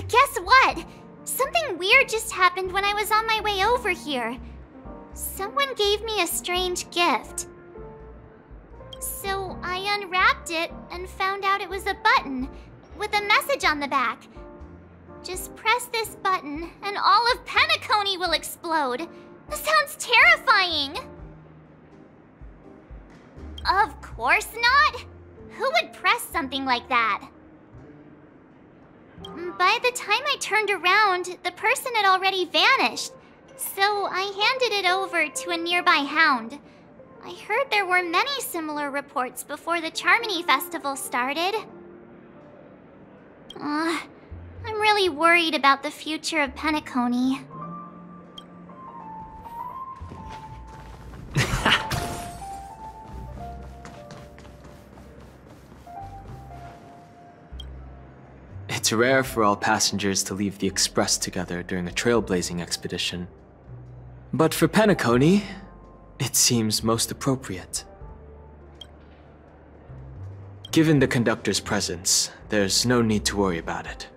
Guess what? Something weird just happened when I was on my way over here. Someone gave me a strange gift. So I unwrapped it and found out it was a button with a message on the back. Just press this button and all of Penacony will explode. This sounds terrifying. Of course not. Who would press something like that? By the time I turned around, the person had already vanished. So I handed it over to a nearby hound. I heard there were many similar reports before the Charmony Festival started. I'm really worried about the future of Penacony. It's rare for all passengers to leave the Express together during a trailblazing expedition. But for Penacony, it seems most appropriate. Given the conductor's presence, there's no need to worry about it.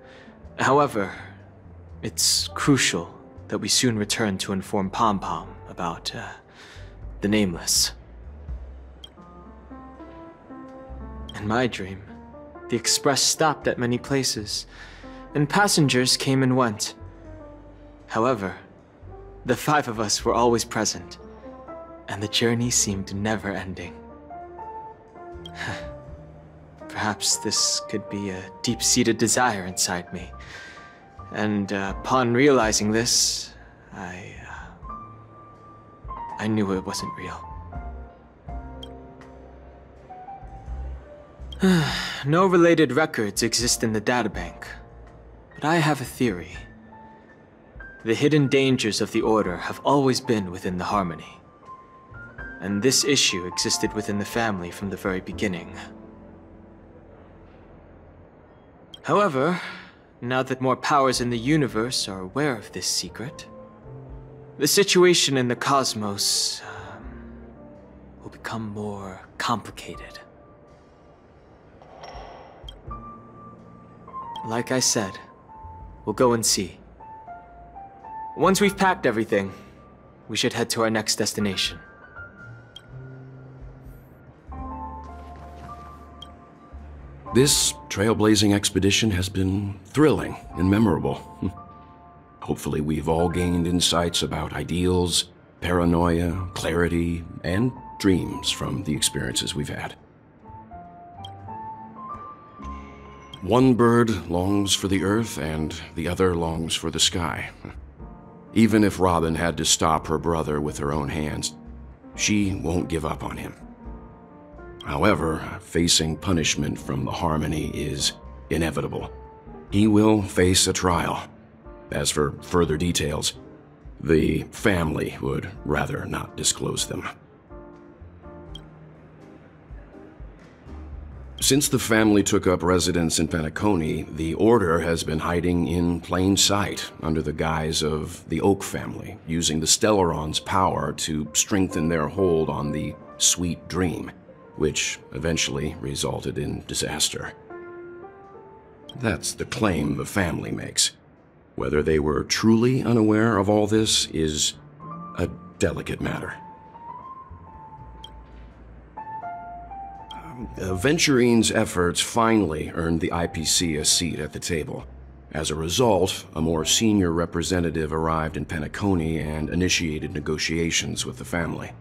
However, it's crucial that we soon return to inform Pom Pom about, the Nameless. In my dream, the Express stopped at many places, and passengers came and went. However, the 5 of us were always present, and the journey seemed never ending. Perhaps this could be a deep-seated desire inside me, and upon realizing this, I knew it wasn't real. No related records exist in the databank, but I have a theory. The hidden dangers of the Order have always been within the Harmony, and this issue existed within the family from the very beginning. However, now that more powers in the universe are aware of this secret, the situation in the cosmos will become more complicated. Like I said, we'll go and see. Once we've packed everything, we should head to our next destination. This trailblazing expedition has been thrilling and memorable. Hopefully we've all gained insights about ideals, paranoia, clarity, and dreams from the experiences we've had. One bird longs for the earth and the other longs for the sky. Even if Robin had to stop her brother with her own hands, she won't give up on him. However, facing punishment from the Harmony is inevitable. He will face a trial. As for further details, the family would rather not disclose them. Since the family took up residence in Penacony, the Order has been hiding in plain sight under the guise of the Oak family, using the Stellaron's power to strengthen their hold on the Sweet Dream, which eventually resulted in disaster. That's the claim the family makes. Whether they were truly unaware of all this is a delicate matter. Venturine's efforts finally earned the IPC a seat at the table. As a result, a more senior representative arrived in Penacony and initiated negotiations with the family.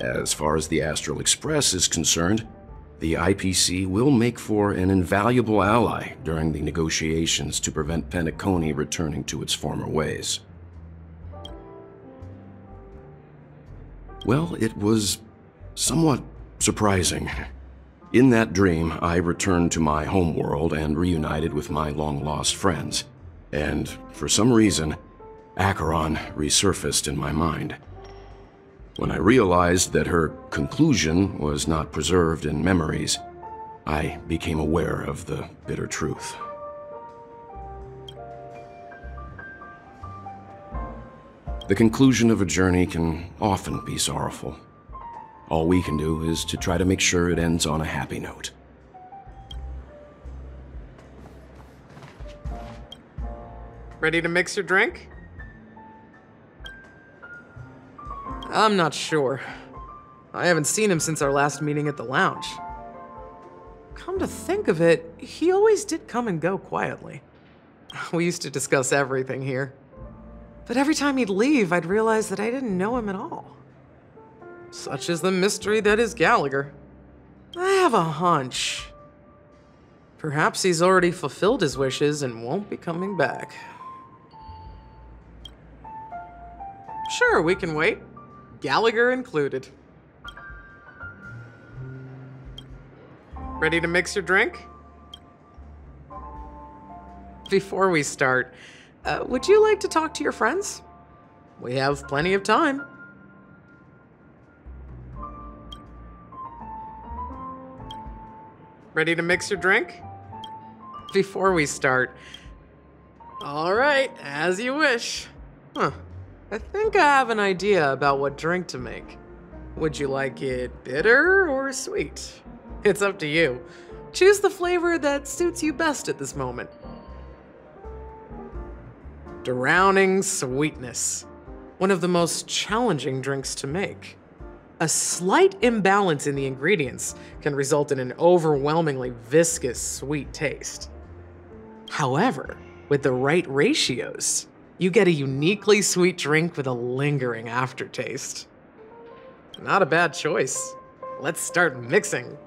As far as the Astral Express is concerned, the IPC will make for an invaluable ally during the negotiations to prevent Penacony returning to its former ways. Well, it was somewhat surprising. In that dream, I returned to my homeworld and reunited with my long-lost friends. And for some reason, Acheron resurfaced in my mind. When I realized that her conclusion was not preserved in memories, I became aware of the bitter truth. The conclusion of a journey can often be sorrowful. All we can do is to try to make sure it ends on a happy note. Ready to mix your drink? I'm not sure. I haven't seen him since our last meeting at the lounge. Come to think of it, he always did come and go quietly. We used to discuss everything here. But every time he'd leave, I'd realize that I didn't know him at all. Such is the mystery that is Gallagher. I have a hunch. Perhaps he's already fulfilled his wishes and won't be coming back. Sure, we can wait. Gallagher included. Ready to mix your drink? Before we start, would you like to talk to your friends? We have plenty of time. Ready to mix your drink? Before we start. All right, as you wish. I think I have an idea about what drink to make. Would you like it bitter or sweet? It's up to you. Choose the flavor that suits you best at this moment. Drowning sweetness. One of the most challenging drinks to make. A slight imbalance in the ingredients can result in an overwhelmingly viscous sweet taste. However, with the right ratios, you get a uniquely sweet drink with a lingering aftertaste. Not a bad choice. Let's start mixing.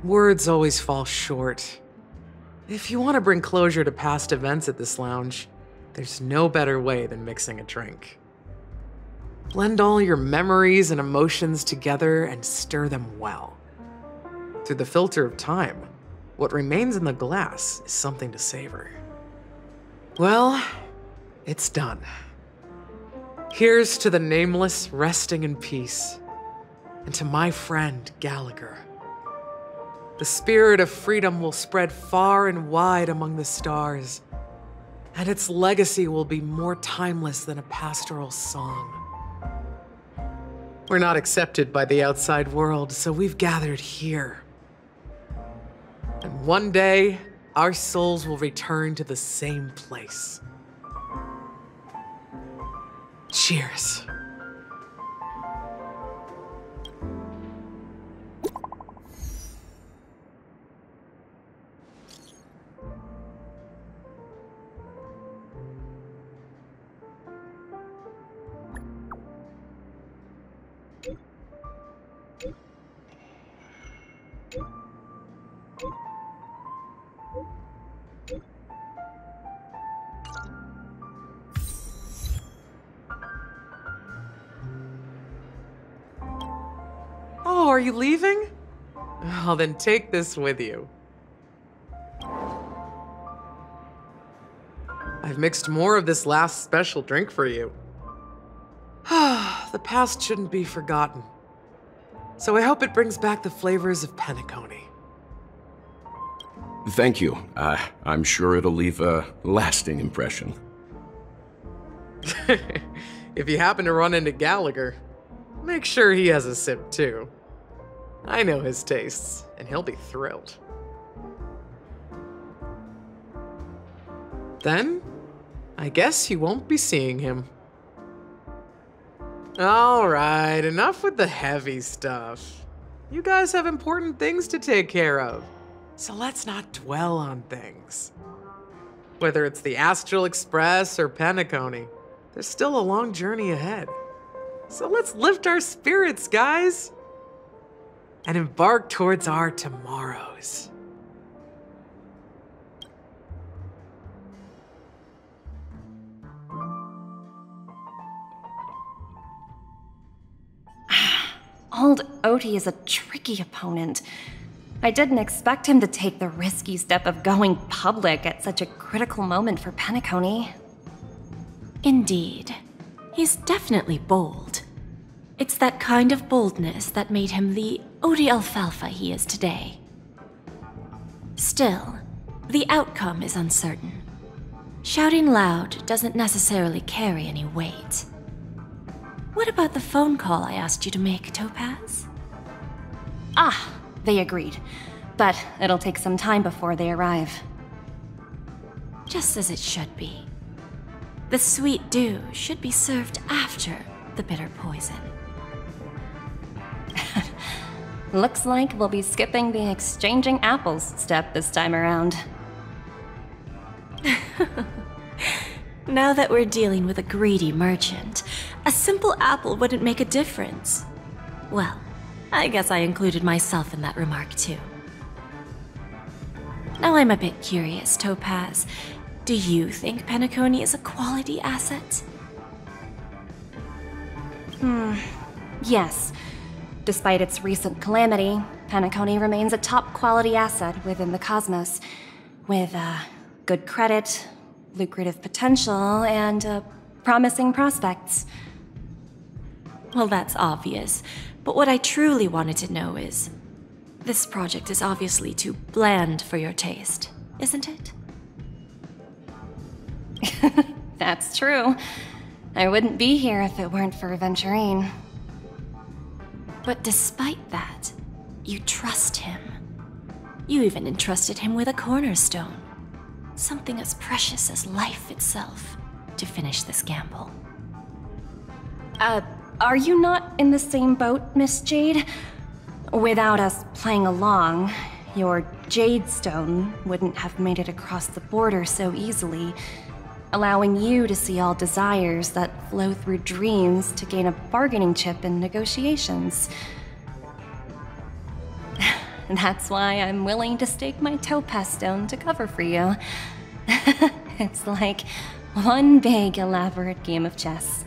Words always fall short. If you want to bring closure to past events at this lounge, there's no better way than mixing a drink. Blend all your memories and emotions together and stir them well. Through the filter of time, what remains in the glass is something to savor. Well, it's done. Here's to the nameless resting in peace, and to my friend Gallagher. The spirit of freedom will spread far and wide among the stars, and its legacy will be more timeless than a pastoral song. We're not accepted by the outside world, so we've gathered here. And one day, our souls will return to the same place. Cheers. Oh, are you leaving? Oh, then take this with you. I've mixed more of this last special drink for you. The past shouldn't be forgotten. So I hope it brings back the flavors of Penacony. Thank you. I'm sure it'll leave a lasting impression. If you happen to run into Gallagher, make sure he has a sip too. I know his tastes, and he'll be thrilled. Then, I guess you won't be seeing him. All right, enough with the heavy stuff. You guys have important things to take care of, so let's not dwell on things. Whether it's the Astral Express or Penacony, there's still a long journey ahead. So let's lift our spirits, guys, and embark towards our tomorrows. Old Odie is a tricky opponent. I didn't expect him to take the risky step of going public at such a critical moment for Penacony. Indeed. He's definitely bold. It's that kind of boldness that made him the Odie Alfalfa he is today. Still, the outcome is uncertain. Shouting loud doesn't necessarily carry any weight. What about the phone call I asked you to make, Topaz? Ah, they agreed. But it'll take some time before they arrive. Just as it should be. The sweet dew should be served after the bitter poison. Looks like we'll be skipping the exchanging apples step this time around. Now that we're dealing with a greedy merchant, a simple apple wouldn't make a difference. Well, I guess I included myself in that remark too. Now I'm a bit curious, Topaz. Do you think Penacony is a quality asset? Yes. Despite its recent calamity, Penacony remains a top quality asset within the cosmos, with good credit, lucrative potential, and promising prospects. Well, that's obvious, but what I truly wanted to know is, this project is obviously too bland for your taste, isn't it? That's true. I wouldn't be here if it weren't for Aventurine. But despite that, you trust him. You even entrusted him with a cornerstone. Something as precious as life itself, to finish this gamble. Are you not in the same boat, Miss Jade? Without us playing along, your Jade Stone wouldn't have made it across the border so easily, allowing you to see all desires that flow through dreams to gain a bargaining chip in negotiations. That's why I'm willing to stake my Topaz Stone to cover for you. It's like one big, elaborate game of chess.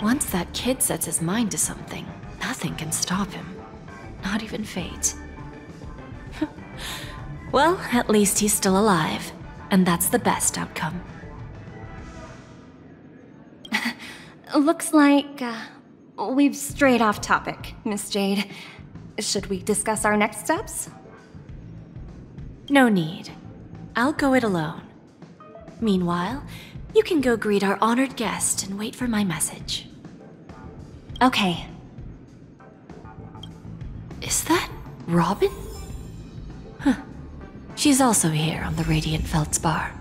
Once that kid sets his mind to something, nothing can stop him. Not even fate. Well, at least he's still alive. And that's the best outcome. Looks like we've strayed off topic, Miss Jade. Should we discuss our next steps? No need. I'll go it alone. Meanwhile, you can go greet our honored guest and wait for my message. Okay. Is that Robin? Huh. She's also here on the Radiant Feldspar.